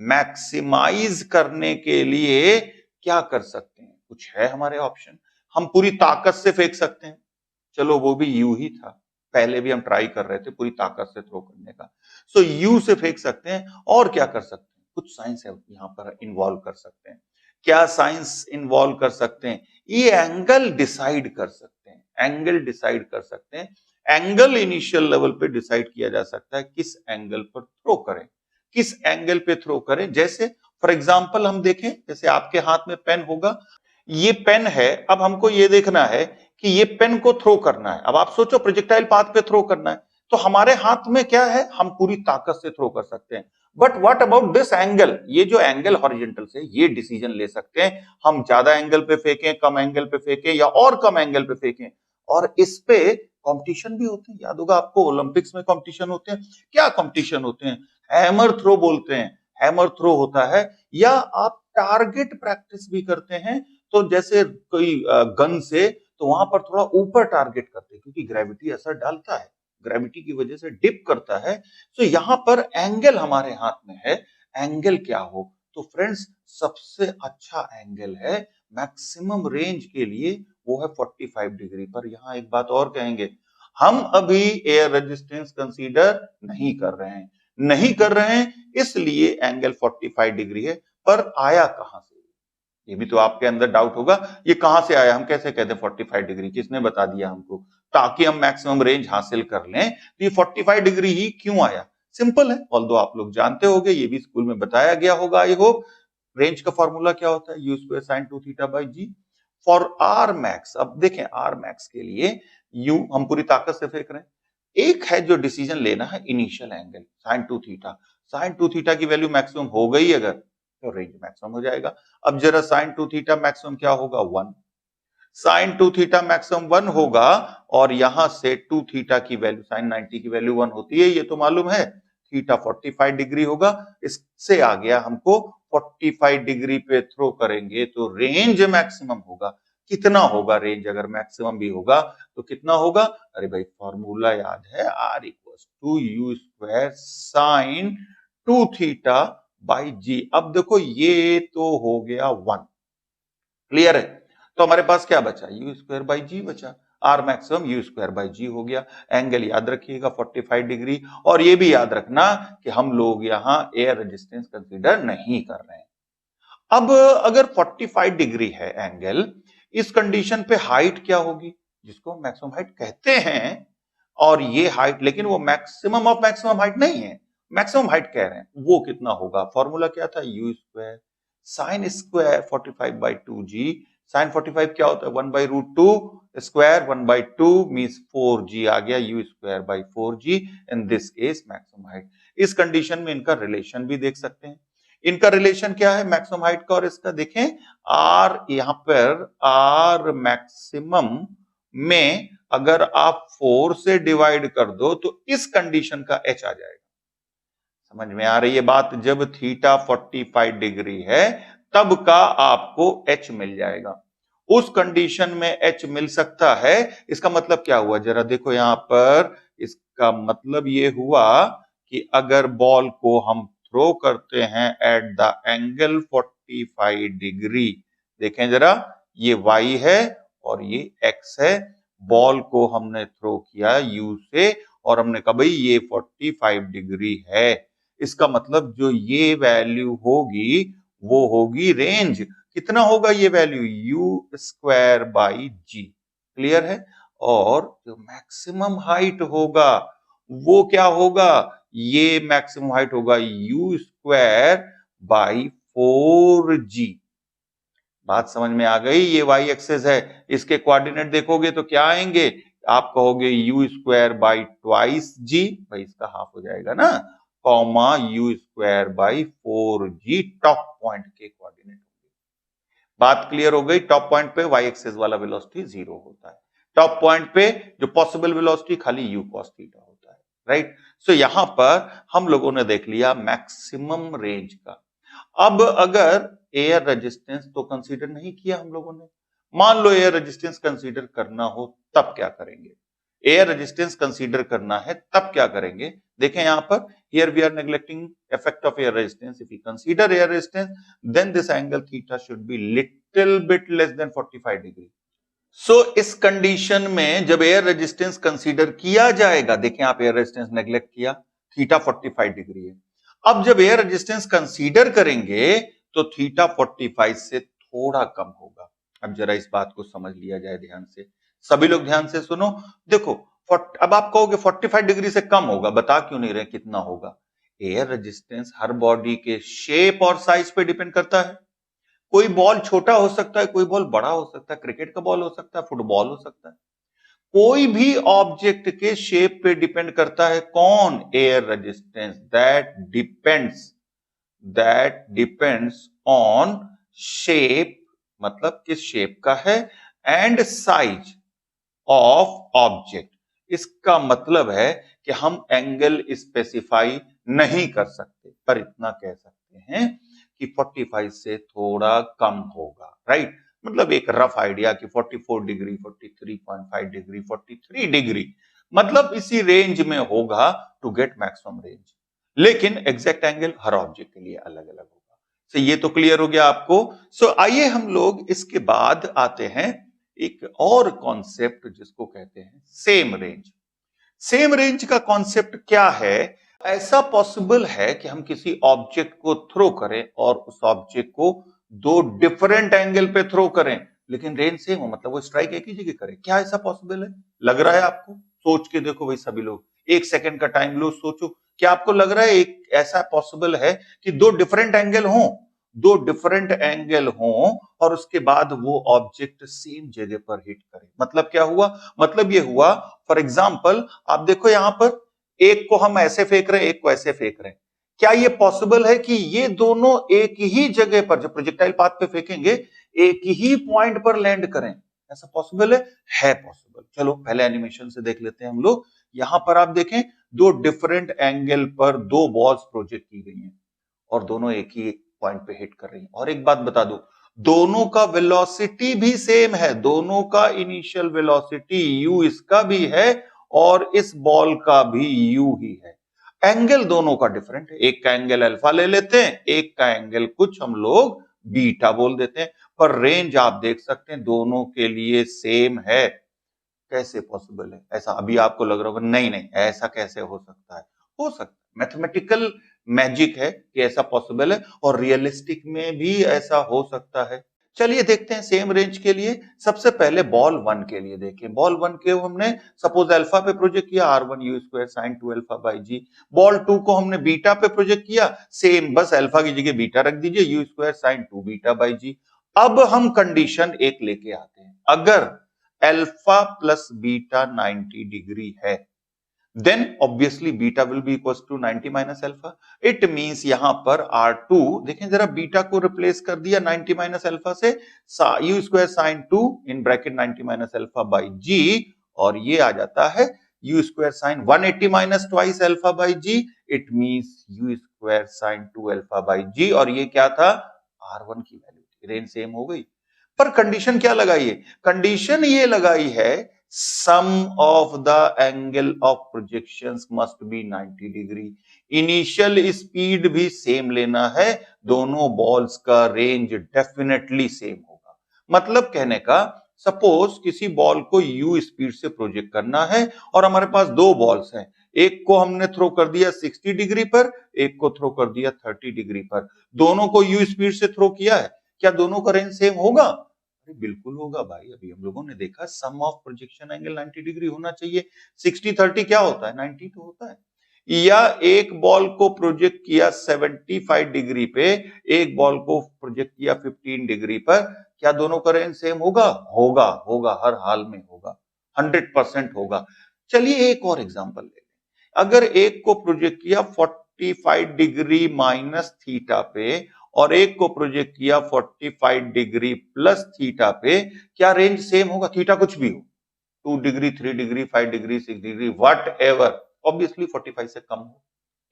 मैक्सिमाइज करने के लिए क्या कर सकते हैं, कुछ है हमारे ऑप्शन। हम पूरी ताकत से फेंक सकते हैं, चलो वो भी यू ही था, पहले भी हम ट्राई कर रहे थे पूरी ताकत से थ्रो करने का। सो यू से फेंक सकते हैं, और क्या कर सकते हैं, कुछ साइंस है यहां पर इन्वॉल्व कर सकते हैं। क्या साइंस इन्वॉल्व कर सकते हैं, ये एंगल डिसाइड कर सकते हैं, एंगल डिसाइड कर सकते हैं। एंगल इनिशियल लेवल पे डिसाइड किया जा सकता है किस एंगल पर थ्रो करें, किस एंगल पे थ्रो करें। जैसे फॉर एग्जांपल हम देखें, जैसे आपके हाथ में पेन होगा, ये पेन है, अब हमको ये देखना है कि ये पेन को थ्रो करना है। अब आप सोचो प्रोजेक्टाइल पाथ पे थ्रो करना है, तो हमारे हाथ में क्या है, हम पूरी ताकत से थ्रो कर सकते हैं। But what about this angle, ये जो एंगल हॉरिजॉन्टल से, ये डिसीजन ले सकते हैं हम ज्यादा एंगल पे फेंकें, कम एंगल पे फेंकें, या और कम एंगल पे फेंकें। और इस पे कंपटीशन भी होते हैं, याद होगा आपको ओलंपिक्स में कंपटीशन होते हैं। क्या कंपटीशन होते हैं, हैमर थ्रो बोलते हैं, हैमर थ्रो होता है। या आप टारगेट प्रैक्टिस भी करते हैं, तो जैसे कोई गन से, तो वहां पर थोड़ा ऊपर टारगेट करते हैं क्योंकि ग्रेविटी असर डालता है, ग्रेविटी की वजह से डिप करता है। तो यहां पर एंगल हमारे हाथ में है, एंगल क्या हो, तो फ्रेंड्स सबसे अच्छा एंगल है मैक्सिमम रेंज के लिए, वो है 45 डिग्री पर। यहां एक बात और कहेंगे, हम अभी एयर रेजिस्टेंस कंसीडर नहीं कर रहे हैं, नहीं कर रहे हैं, इसलिए एंगल 45 डिग्री है। पर आया कहां से, ये भी तो आपके अंदर डाउट होगा, ये कहां से आया, हम कैसे कहते हैं 45 डिग्री, किसने बता दिया हमको, ताकि हम मैक्सिमम रेंज हासिल कर लें। तो ये 45 डिग्री ही क्यों आया, सिंपल है, ऑल्दो आप लोग जानते होंगे, ये भी स्कूल में बताया गया होगा आई होप। रेंज का फॉर्मूला क्या होता है, U square sine 2 theta by G for R max. अब देखें आर मैक्स के लिए यू हम पूरी ताकत से फेंक रहे हैं, एक है जो डिसीजन लेना है initial angle sine 2 theta, sine 2 theta की वैल्यू मैक्सिमम हो गई अगर, तो रेंज मैक्सिमम हो जाएगा। अब जरा साइन 2 थीटा मैक्सिमम क्या होगा, 1, साइन 2 थीटा मैक्सिमम 1 होगा, और यहां से 2 थीटा की वैल्यू साइन 90 की वैल्यू 1 होती है, ये तो मालूम है। थीटा 45 डिग्री होगा, इससे आ गया हमको 45 डिग्री पे थ्रो करेंगे तो रेंज मैक्सिमम होगा। कितना होगा रेंज, अगर मैक्सिमम भी होगा तो कितना होगा, अरे भाई फॉर्मूला याद है, r equals to u square sine 2 theta by g. अब देखो ये तो हो गया 1, क्लियर है, तो हमारे पास क्या बचा, यू स्क्वायर बाई जी बचा, r maximum u square by g हो गया। एंगल याद रखिएगा 45 डिग्री, और ये भी याद रखना कि हम लोग यहाँ एयर रेजिस्टेंस कंसीडर नहीं कर रहे हैं। अब अगर 45 डिग्री है एंगल, इस कंडीशन पे हाइट क्या होगी, जिसको मैक्सिमम हाइट कहते हैं, और ये हाइट, लेकिन वो मैक्सिमम ऑफ मैक्सिमम हाइट नहीं है, मैक्सिमम हाइट कह रहे हैं, वो कितना होगा, फॉर्मूला क्या था, U square sine square 45 by 2 G. Sine 45 क्या होता है, 1 by root 2 square, 1 by 2 means 4 G आ गया, U square by 4 G, in this case maximum height. इस कंडीशन में इनका रिलेशन भी देख सकते हैं, इनका रिलेशन क्या है मैक्सिमम हाइट का और इसका, देखें आर, यहां पर आर मैक्सिमम में अगर आप 4 से डिवाइड कर दो तो इस कंडीशन का एच आ जाएगा। समझ में आ रही है बात, जब थीटा 45 डिग्री है तब का आपको एच मिल जाएगा, उस कंडीशन में एच मिल सकता है। इसका मतलब क्या हुआ, जरा देखो यहां पर, इसका मतलब ये हुआ कि अगर बॉल को हम थ्रो करते हैं एट द एंगल 45 डिग्री, देखें जरा, ये y है और ये x है, बॉल को हमने थ्रो किया यू से और हमने कहा भाई ये 45 डिग्री है, इसका मतलब जो ये वैल्यू होगी वो होगी रेंज। कितना होगा ये value? U square by G. Clear है? और जो मैक्सिमम हाइट होगा वो क्या होगा? ये मैक्सिमम हाइट होगा यू स्क्वायर बाई 4g। बात समझ में आ गई? ये वाई एक्सेस है, इसके कोऑर्डिनेट देखोगे तो क्या आएंगे? आप कहोगे यू स्क्वायर बाई ट्वाइस जी, भाई इसका हाफ हो जाएगा ना, comma you square by 4g top point के कोऑर्डिनेट। बात क्लियर हो गई? टॉप पॉइंट पे वाई एक्सेस वाला वेलोसिटी 0 होता है, टॉप पॉइंट पे जो पॉसिबल वेलोसिटी खाली यू कॉस थीटा होता है, राइट? सो यहां पर हम लोगों ने देख लिया मैक्सिमम रेंज का। अब अगर एयर रेजिस्टेंस तो कंसीडर नहीं किया हम लोगों ने, मान लो एयर रेजिस्टेंस कंसीडर करना हो तब क्या करेंगे? एयर रेजिस्टेंस कंसीडर करना है तब क्या करेंगे? देखें यहां पर, here we are neglecting effect of air resistance. If you consider air resistance then this angle theta should be little bit less then 45 degree. So इस कंडीशन में जब एयर रेजिस्टेंस कंसीडर किया जाएगा, देखें आप एयर रेजिस्टेंस नेग्लेक्ट किया, theta 45 degree है। अब जब एयर रेजिस्टेंस कंसीडर करेंगे तो थीटा 45 से थोड़ा कम होगा। अब जरा इस बात को समझ लिया जाए ध्यान से, सभी लोग ध्यान से सुनो। देखो अब आप कहोगे 45 डिग्री से कम होगा, बता क्यों नहीं रहे कितना होगा? एयर रेजिस्टेंस हर बॉडी के शेप और साइज पे डिपेंड करता है। कोई बॉल छोटा हो सकता है, कोई बॉल बड़ा हो सकता है, क्रिकेट का बॉल हो सकता है, फुटबॉल हो सकता है। कोई भी ऑब्जेक्ट के शेप पे डिपेंड करता है कौन? Air resistance. That depends on shape, मतलब किस शेप का है, एंड साइज ऑफ ऑब्जेक्ट। इसका मतलब है कि हम एंगल स्पेसिफाई नहीं कर सकते, पर इतना कह सकते हैं कि 45 से थोड़ा कम होगा, राइट? मतलब एक रफ आइडिया कि 44 डिग्री, 43.5 डिग्री, 43 डिग्री, मतलब इसी रेंज में होगा टू गेट मैक्सिमम रेंज। लेकिन एग्जैक्ट एंगल हर ऑब्जेक्ट के लिए अलग अलग होगा। तो ये तो क्लियर हो गया आपको। सो आइए हम लोग इसके बाद आते हैं एक और कॉन्सेप्ट जिसको कहते हैं सेम रेंज। सेम रेंज का कॉन्सेप्ट क्या है? ऐसा पॉसिबल है कि हम किसी ऑब्जेक्ट को थ्रो करें और उस ऑब्जेक्ट को दो डिफरेंट एंगल पे थ्रो करें, लेकिन रेंज सेम हो, मतलब वो स्ट्राइक एक ही जगह करे। क्या ऐसा पॉसिबल है? लग रहा है आपको? सोच के देखो भाई सभी लोग, 1 सेकंड का टाइम लो, सोचो। क्या आपको लग रहा है एक ऐसा पॉसिबल है कि दो डिफरेंट एंगल हों, दो डिफरेंट एंगल हों और उसके बाद वो ऑब्जेक्ट सेम जगह पर हिट करे? मतलब क्या हुआ? मतलब ये हुआ, फॉर एग्जाम्पल आप देखो यहां पर, एक को हम ऐसे फेंक रहे हैं, एक को ऐसे फेंक रहे हैं। क्या ये पॉसिबल है कि ये दोनों एक ही जगह पर, जो प्रोजेक्टाइल पाथ पे फेंकेंगे, एक ही पॉइंट पर लैंड करें? ऐसा पॉसिबल है पॉसिबल। चलो पहले एनिमेशन से देख लेते हैं हम लोग। यहां पर आप देखें, दो डिफरेंट एंगल पर दो बॉल्स प्रोजेक्ट की गई हैं और दोनों एक ही पॉइंट पे हिट कर रही हैं। और एक बात बता दूं, दोनों का वेलोसिटी भी सेम है, दोनों का इनिशियल वेलोसिटी u इसका भी है और इस बॉल का भी u ही है। एंगल दोनों का डिफरेंट है, एक का एंगल अल्फा ले लेते हैं, एक का एंगल कुछ हम लोग बीटा बोल देते हैं, पर रेंज आप देख सकते हैं दोनों के लिए सेम है। कैसे पॉसिबल है ऐसा? अभी आपको लग रहा होगा नहीं नहीं ऐसा कैसे हो सकता है? हो सकता है, मैथमेटिकल मैजिक है कि ऐसा पॉसिबल है, और रियलिस्टिक में भी ऐसा हो सकता है। चलिए देखते हैं सेम रेंज के लिए। सबसे पहले बॉल 1 के लिए देखें। बॉल 1 के हमने सपोज अल्फा पे प्रोजेक्ट किया, r1 u square sine 2 alpha by G. Ball 2 को हमने बीटा पे प्रोजेक्ट किया, सेम, बस अल्फा की जगह बीटा रख दीजिए, u square sine 2 beta by g. अब हम कंडीशन एक लेके आते हैं, अगर अल्फा प्लस बीटा 90 डिग्री है, then obviously beta will be equals to 90 minus alpha. It means यहां पर R2, देखें जरा, बीटा को रिप्लेस कर दिया 90 माइनस अल्फा से, u square sine 2 in bracket 90 minus alpha by g, और ये आ जाता है u square sine 180 minus twice alpha by g. It means u square sine 2 alpha by g, और ये क्या था? R1 की वैल्यू। रेंज सेम हो गई, पर कंडीशन क्या लगाई है? कंडीशन ये लगाई है sum of the angle of projections must be 90 degree. Initial speed भी सेम लेना है, दोनों बॉल्स का रेंज डेफिनेटली सेम होगा। मतलब कहने का सपोज किसी बॉल को u स्पीड से प्रोजेक्ट करना है और हमारे पास दो बॉल्स हैं, एक को हमने थ्रो कर दिया 60 डिग्री पर, एक को थ्रो कर दिया 30 डिग्री पर। दोनों को u स्पीड से थ्रो किया है, क्या दोनों का रेंज सेम होगा? अरे बिल्कुल होगा भाई, अभी हम लोगों ने देखा सम ऑफ प्रोजेक्शन एंगल 90 डिग्री होना चाहिए। 60-30 क्या होता है? 90 तो होता है। या एक बॉल को प्रोजेक्ट किया 75 डिग्री पे, एक बॉल को प्रोजेक्ट किया 15 डिग्री पर, क्या दोनों का रेंज सेम होगा? होगा, होगा, हर हाल में होगा, 100% होगा। चलिए एक और एग्जांपल ले लें। अगर एक को प्रोजेक्ट किया 45 डिग्री माइनस थीटा पे और एक को प्रोजेक्ट किया 45 डिग्री प्लस थीटा पे, क्या रेंज सेम होगा? थीटा कुछ भी हो, 2 degree, 3 degree, 5 degree, 6 degree, what ever, obviously 45 से कम हो,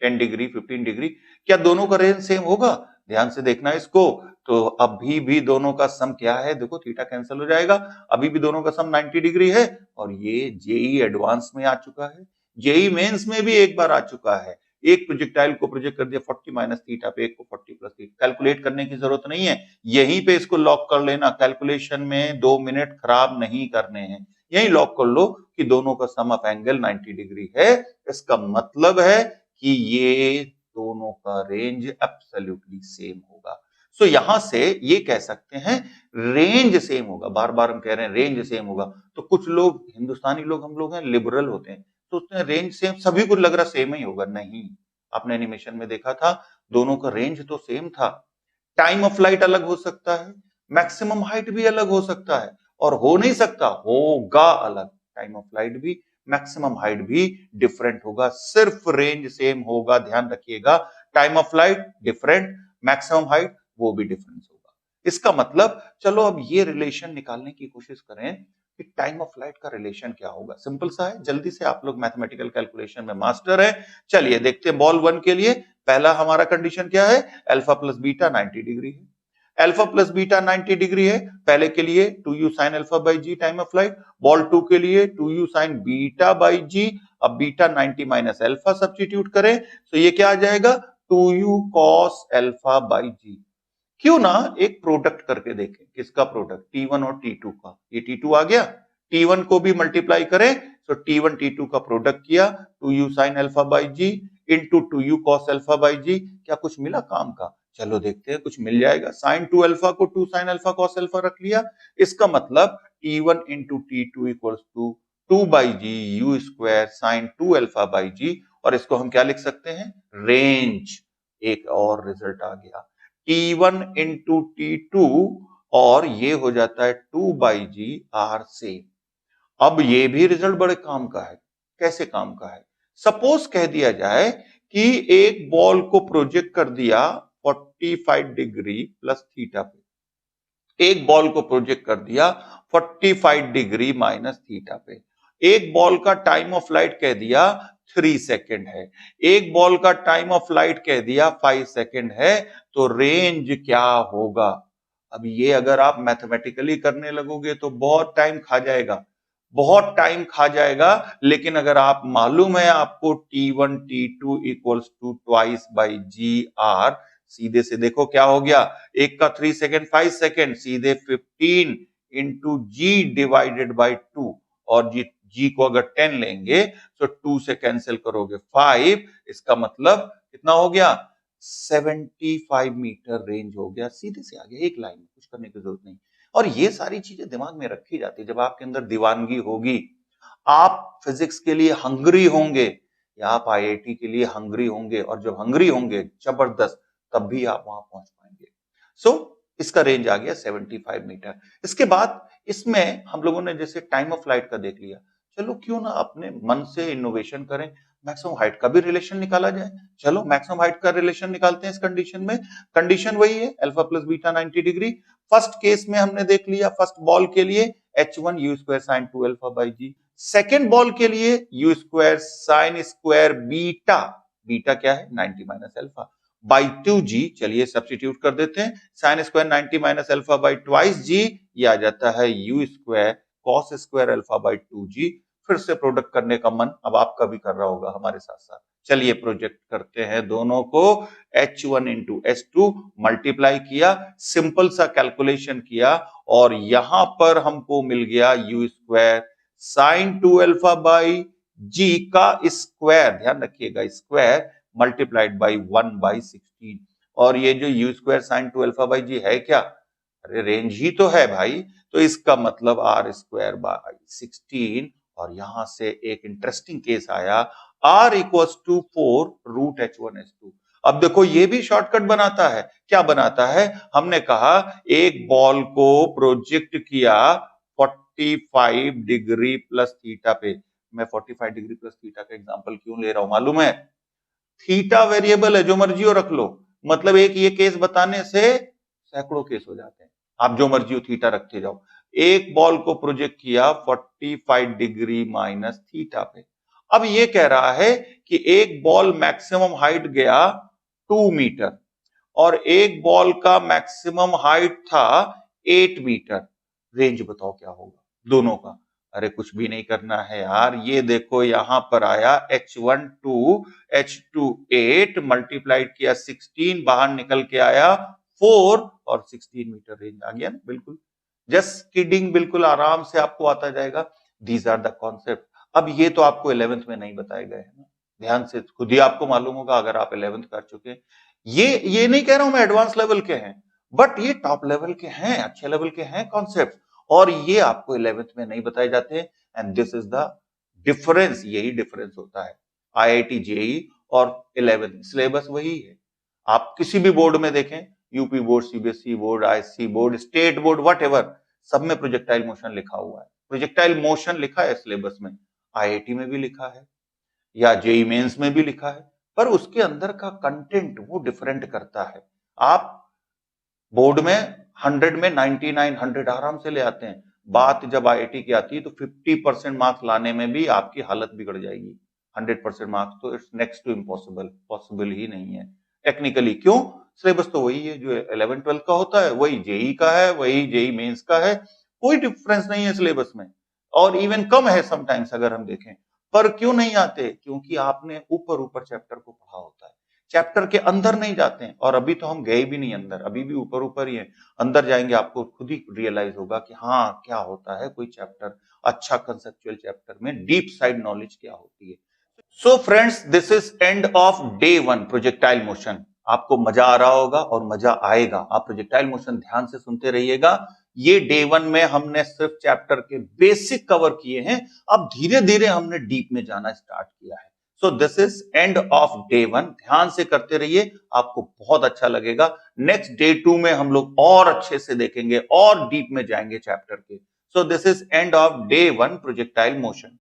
10 डिग्री, 15 डिग्री, क्या दोनों का रेंज सेम होगा? ध्यान से देखना इसको। तो अभी भी दोनों का सम क्या है? देखो थीटा कैंसिल हो जाएगा, अभी भी दोनों का सम 90 डिग्री है। और ये जेई एडवांस में आ चुका है, जेई मेंस में भी एक बार आ चुका है। एक प्रोजेक्टाइल को प्रोजेक्ट कर दिया 40 माइनस थीटा पे, एक को 40 प्लस थीटा। कैलकुलेट करने की जरूरत नहीं है, यहीं पे इसको लॉक कर लेना। कैलकुलेशन में 2 मिनट खराब नहीं करने हैं, यही लॉक कर लो कि दोनों का सम ऑफ एंगल 90 डिग्री है। इसका मतलब है कि ये दोनों का रेंज एब्सोल्युटली सेम होगा। सो यहां से ये कह सकते हैं रेंज सेम होगा। बार बार हम कह रहे हैं रेंज सेम होगा, तो कुछ लोग, हिंदुस्तानी लोग हम लोग हैं, लिबरल होते हैं, सोचते हैं रेंज सेम, सभी को लग रहा सेम ही होगा। नहीं, आपने एनिमेशन में देखा था दोनों का रेंज तो सेम था। टाइम ऑफ फ्लाइट अलग हो सकता है, मैक्सिमम हाइट भी अलग हो सकता है, और हो नहीं सकता, होगा अलग। टाइम ऑफ फ्लाइट भी, मैक्सिमम हाइट भी डिफरेंट होगा, सिर्फ रेंज सेम होगा। ध्यान रखिएगा, time of flight different, maximum height वो भी डिफरेंस होगा। इसका मतलब चलो अब ये रिलेशन निकालने की कोशिश करें कि टाइम ऑफ फ्लाइट का रिलेशन क्या होगा। सिंपल सा है, जल्दी से, आप लोग मैथमेटिकल कैलकुलेशन में मास्टर है। चलिए देखते हैं बॉल 1 के लिए। पहला हमारा कंडीशन क्या है? अल्फा प्लस बीटा 90 डिग्री है। अल्फा प्लस बीटा 90 डिग्री है, पहले के लिए 2u sin alpha by G time of flight. Ball 2 के लिए 2u sin beta by g. अब बीटा 90 माइनस अल्फा सब्स्टिट्यूट करें तो ये क्या आ जाएगा? 2u cos अल्फा बाई जी। क्यों ना एक प्रोडक्ट करके देखें। किसका प्रोडक्ट? T1 और T2 का। ये T2 आ गया, T1 को भी मल्टीप्लाई करें तो T1 T2 का प्रोडक्ट किया 2u sin alpha by g into 2u cos alpha by g. क्या कुछ मिला काम का? चलो देखते हैं, कुछ मिल जाएगा। sin 2 अल्फा को 2 sin अल्फा cos अल्फा रख लिया। इसका मतलब T1 into T2 equals to 2 by g u square sin 2 alpha by g. और इसको हम क्या लिख सकते हैं? रेंज। एक और रिजल्ट आ गया, T1 इंटू T2, और ये हो जाता है 2 बाई जी आर से। अब ये भी रिजल्ट बड़े काम का है। कैसे काम का है? सपोज कह दिया जाए कि एक बॉल को प्रोजेक्ट कर दिया 45 डिग्री प्लस थीटा पे, एक बॉल को प्रोजेक्ट कर दिया 45 डिग्री माइनस थीटा पे। एक बॉल का टाइम ऑफ फ्लाइट कह दिया 3 सेकेंड है, एक बॉल का टाइम ऑफ फ्लाइट कह दिया 5 सेकेंड है। तो रेंज क्या होगा? अब ये अगर आप मैथमेटिकली करने लगोगे तो बहुत टाइम खा जाएगा, बहुत टाइम खा जाएगा। लेकिन अगर आप मालूम है आपको T1 T2 equals to twice by G R, सीधे से देखो क्या हो गया, एक का 3 सेकेंड 5 सेकेंड, सीधे 15 इंटू जी डिवाइडेड बाई 2। और जी को अगर 10 लेंगे तो 2 से कैंसिल करोगे 5, इसका मतलब कितना हो गया? 75 मीटर रेंज हो गया। सीधे से आ गया, एक लाइन में, कुछ करने की जरूरत नहीं। और ये सारी चीजें दिमाग में रखी जाती है जब आपके अंदर दीवानगी होगी, आप फिजिक्स के लिए हंग्री होंगे, या आप आईआईटी के लिए हंग्री होंगे, और जब हंग्री होंगे जबरदस्त, तब भी आप वहां पहुंच पाएंगे। सो इसका रेंज आ गया 75 मीटर। इसके बाद इसमें हम लोगों ने जैसे टाइम ऑफ फ्लाइट का देख लिया, चलो क्यों ना अपने मन से इनोवेशन करें, मैक्सिमम हाइट का भी रिलेशन निकाला जाए। चलो मैक्सिमम हाइट का रिलेशन निकालते हैं इस कंडीशन में। कंडीशन वही है, alpha plus beta 90 degree. First case में हमने देख लिया, फर्स्ट बॉल के लिए h1 u square sine 2 alpha by G. Second ball के लिए u square sine square beta, beta क्या है? 90 माइनस अल्फा बाई 2g। चलिए सब्स्टिट्यूट कर देते हैं, sine square 90 minus alpha by twice g, ये आ जाता है u square cos square alpha by 2g। फिर से प्रोडक्ट करने का मन अब आपका भी कर रहा होगा हमारे साथ साथ। चलिए प्रोजेक्ट करते हैं दोनों को, h1 इंटू h2 मल्टीप्लाई किया, सिंपल सा कैलकुलेशन किया और यहां पर हमको मिल गया u square sine 2 alpha by g का स्क्वायर, ध्यान रखिएगा स्क्वायर मल्टीप्लाइड बाई 1/16। और ये जो u square sine 2 alpha by g है क्या, अरे रेंज ही तो है भाई, तो इसका मतलब r स्क्वायर बाई 16। और यहां से एक इंटरेस्टिंग केस आया, r equals to 4 root h1h2। अब देखो ये भी शॉर्टकट बनाता है, क्या बनाता है, हमने कहा एक बॉल को प्रोजेक्ट किया 45 डिग्री प्लस थीटा पे। मैं 45 डिग्री प्लस थीटा का एग्जांपल क्यों ले रहा हूं मालूम है, थीटा वेरिएबल है, जो मर्जी हो रख लो, मतलब एक ये केस बताने से सैकड़ों केस हो जाते हैं, आप जो मर्जी हो थीटा रखते जाओ। एक बॉल को प्रोजेक्ट किया 45 डिग्री माइनस थीटा पे। अब ये कह रहा है कि एक बॉल मैक्सिमम हाइट गया 2 मीटर और एक बॉल का मैक्सिमम हाइट था 8 मीटर, रेंज बताओ क्या होगा दोनों का। अरे कुछ भी नहीं करना है यार, ये देखो यहां पर आया h1 2 h2 8 मल्टीप्लाइड किया 16, बाहर निकल के आया 4 और 16 मीटर रेंज आ गया ना, बिल्कुल जस्ट किडिंग, बिल्कुल आराम से आपको आता जाएगा। These are the concept. अब ये तो आपको 11th में नहीं बताए गए हैं ना, ध्यान से खुद ही आपको मालूम होगा अगर आप 11th कर चुके हैं। ये नहीं कह रहा हूं मैं एडवांस लेवल के हैं, बट ये टॉप लेवल के हैं, अच्छे लेवल के हैं कॉन्सेप्ट, और ये आपको 11th में नहीं बताए जाते। And this is the difference, यही डिफरेंस होता है आईआईटी जेई और 11th सिलेबस वही है। आप किसी भी बोर्ड में देखें, UP board, CBSE board, ISC board, state board, whatever, सब में प्रोजेक्टाइल मोशन लिखा हुआ है। प्रोजेक्टाइल मोशन लिखा है सिलेबस में, आईआईटी में भी लिखा है या जेई मेंस में भी लिखा है, पर उसके अंदर का कंटेंट वो डिफरेंट करता है। आप बोर्ड में 100 में 99 100 आराम से ले आते हैं, बात जब आईआईटी की आती है तो 50% मार्क्स लाने में भी आपकी हालत बिगड़ जाएगी। 100% मार्क्स तो it's next to impossible, possible ही नहीं है टेक्निकली। क्यों, सिलेबस तो वही है जो 11 12 का होता है, वही जेई का है, वही जेई मेंस का है, कोई डिफरेंस नहीं है सिलेबस में, और इवन कम है समटाइम्स अगर हम देखें। पर क्यों नहीं आते, क्योंकि आपने ऊपर ऊपर चैप्टर को पढ़ा होता है, चैप्टर के अंदर नहीं जाते हैं। और अभी तो हम गए भी नहीं अंदर, अभी भी ऊपर ऊपर ही है, अंदर जाएंगे आपको खुद ही रियलाइज होगा कि हाँ क्या होता है कोई चैप्टर, अच्छा कंसेप्चुअल चैप्टर में डीप साइड नॉलेज क्या होती है। So friends, this is end of day 1 projectile motion. आपको मजा आ रहा होगा और मजा आएगा, आप प्रोजेक्टाइल मोशन ध्यान से सुनते रहिएगा। ये डे 1 में हमने सिर्फ चैप्टर के बेसिक कवर किए हैं, अब धीरे धीरे हमने डीप में जाना स्टार्ट किया है। So this is end of day 1, ध्यान से करते रहिए, आपको बहुत अच्छा लगेगा। नेक्स्ट डे 2 में हम लोग और अच्छे से देखेंगे और डीप में जाएंगे चैप्टर के। So this is end of day 1 projectile motion.